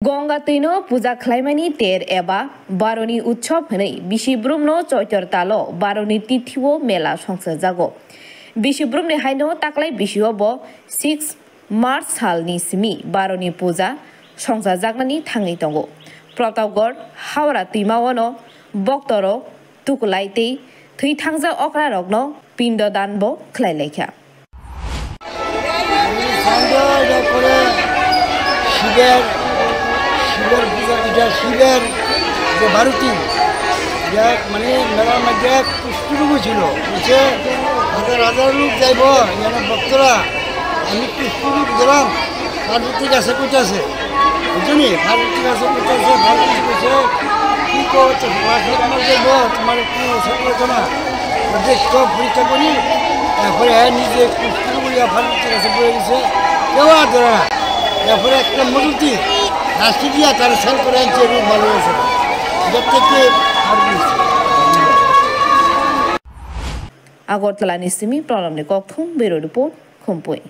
Ganga Taino पूजा खालामनायनि तेर एबा बार'नि उत्सव होनै बिसिब्रुमनो चैतरतालो बार'नि तिथिओ मेला संसार जागो बिसिब्रुमनि हायनो ताकलाय बिसिओबो 6 मार्च सालनि सिमी बार'नि पूजा संसार जागनानि थाङै दंगो प्रतापगढ़ हावड़ा दैमाओनो बक्तरो तुकुलायतै थै थांजा अक्रा रगनो पिंड दानबो खालायलायखा শিবের পূজা এটা শিবের যে ভারতী মানে মেলার মধ্যে পুষ্পরূপ ছিল বলছে হাজার হাজার লোক যাইব এখানে ভক্তরা আমি পুষ্পরূপ দিলাম পার্বতী গাছে কইতেছে বুঝলি পার্বতী গাছে কইতেছে পার্বতী কইছে কি করছে তোমার যাইব তোমার একটু সফলতা না সব পরীক্ষা করি তারপরে নিজে পুষ্পরূপ পার্বতী গাছে বয়ে গেছে কেউ আর ধরে না তারপরে একটা মজুতি রাশি দিয়া তারা সেল করে আনছে এবং ভালো হয়েছে আগরতলা নিসিমি প্রণব নিকক বেরো রিপোর্ট খুমপুই।